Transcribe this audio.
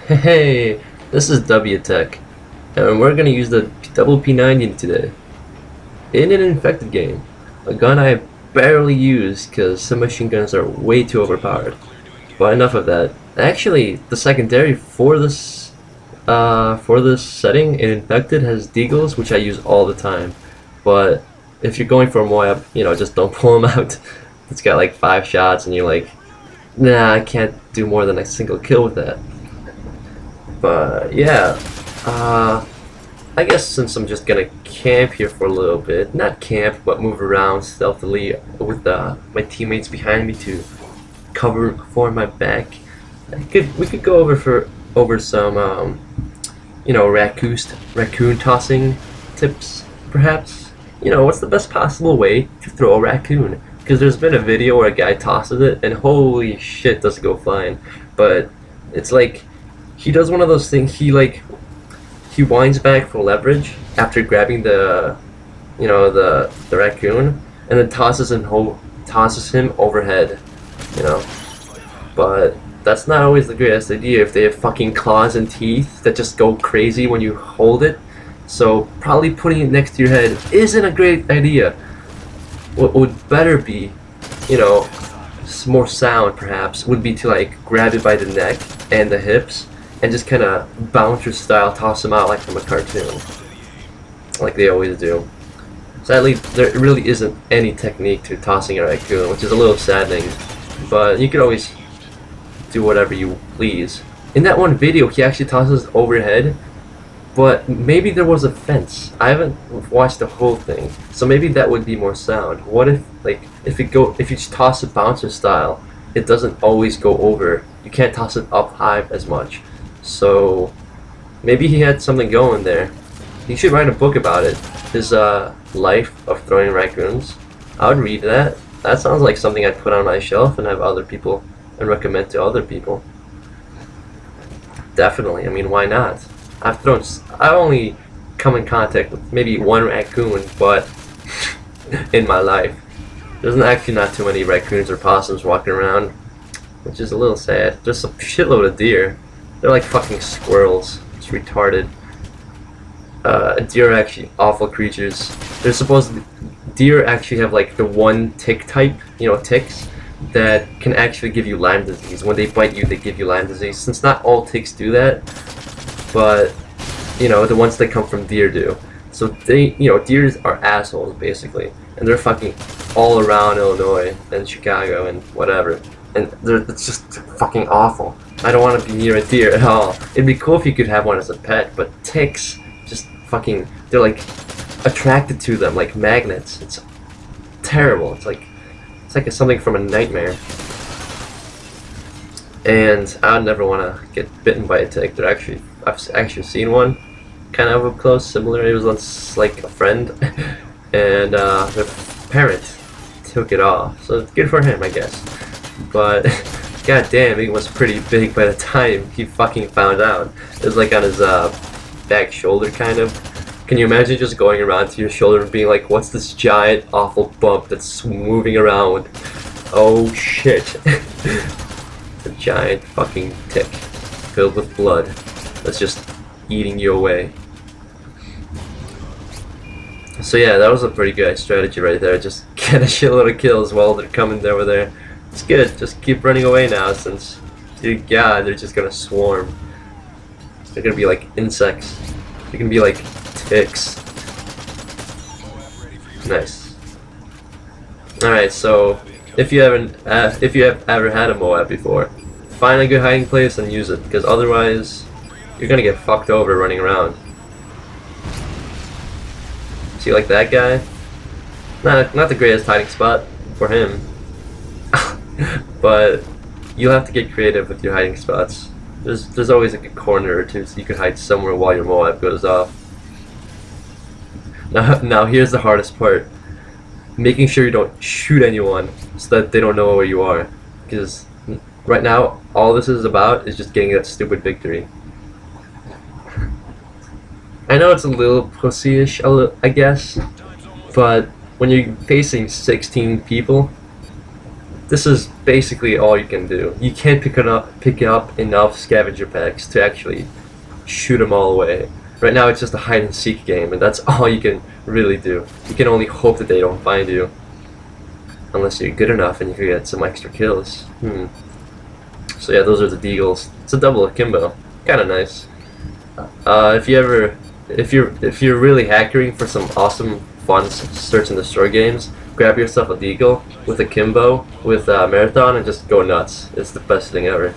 Hey, this is W-teck, and we're gonna use the P90 today in an infected game. A gun I barely use because submachine guns are way too overpowered. But enough of that. Actually, the secondary for this setting in infected has deagles, which I use all the time. But if you're going for a MOAB, just don't pull them out. It's got like 5 shots, and you're like, nah, I can't do more than a single kill with that. But yeah, I guess since I'm just gonna camp here for a little bit, not camp, but move around stealthily with my teammates behind me to cover for my back, we could go over some raccoon tossing tips, perhaps. What's the best possible way to throw a raccoon? Because there's been a video where a guy tosses it, and holy shit, does it go flying. But it's like, he does one of those things, he winds back for leverage after grabbing the raccoon, and then tosses him overhead, But that's not always the greatest idea if they have fucking claws and teeth that just go crazy when you hold it. So probably putting it next to your head isn't a great idea. What would better be, more sound perhaps, would be to like grab it by the neck and the hips and just kind of bouncer style toss them out like from a cartoon, like they always do. Sadly, there really isn't any technique to tossing a raccoon, which is a little saddening, but you could always do whatever you please. In that one video, he actually tosses overhead, but maybe there was a fence. I haven't watched the whole thing, so maybe that would be more sound. What if, if you just toss it bouncer style, it doesn't always go over. You can't toss it up high as much. So maybe he had something going there. He should write a book about it. His life of throwing raccoons. I would read that. That sounds like something I'd put on my shelf and have other people and recommend to other people. Definitely. I mean, why not? I've only come in contact with maybe one raccoon, but in my life, there's actually not too many raccoons or possums walking around, which is a little sad. There's a shitload of deer. They're like fucking squirrels. It's retarded. Deer are actually awful creatures. Deer actually have like the one tick type, ticks, that can actually give you Lyme disease. When they bite you, they give you Lyme disease. Since not all ticks do that, but the ones that come from deer do. So deer are assholes basically, and they're fucking all around Illinois and Chicago and whatever, and it's just fucking awful. I don't want to be near a deer at all. It'd be cool if you could have one as a pet, but ticks just fucking, they're like attracted to them like magnets. It's terrible. It's like something from a nightmare. And I would never want to get bitten by a tick. I've actually seen one kind of up close, similar. It was once like a friend, and the parent took it off. So good for him, I guess. But god damn, it was pretty big by the time he fucking found out. It was like on his back shoulder, kind of. Can you imagine just going around to your shoulder and being like, what's this giant awful bump that's moving around? Oh shit. A giant fucking tick filled with blood that's just eating you away. So yeah, that was a pretty good strategy right there. Just get a shitload of kills while they're coming over there. It's good. Just keep running away now, since, dear God, they're just gonna swarm. They're gonna be like insects. They're gonna be like ticks. Nice. All right, so if you have ever had a MOAB before, find a good hiding place and use it, because otherwise you're gonna get fucked over running around. See, like that guy? Not the greatest hiding spot for him, but you'll have to get creative with your hiding spots. There's always like a corner or two so you can hide somewhere while your MOAB goes off. Now here's the hardest part. Making sure you don't shoot anyone so that they don't know where you are. Because right now, all this is about is just getting that stupid victory. I know it's a little pussyish, I guess, but when you're facing 16 people, this is basically all you can do. You can't pick up enough scavenger packs to actually shoot them all away. Right now it's just a hide and seek game, and that's all you can really do. You can only hope that they don't find you, unless you're good enough and you can get some extra kills. So yeah, those are the deagles. It's a double akimbo, kind of nice. If you're really hackering for some awesome, fun search and destroy games, grab yourself a deagle with akimbo with marathon and just go nuts. It's the best thing ever.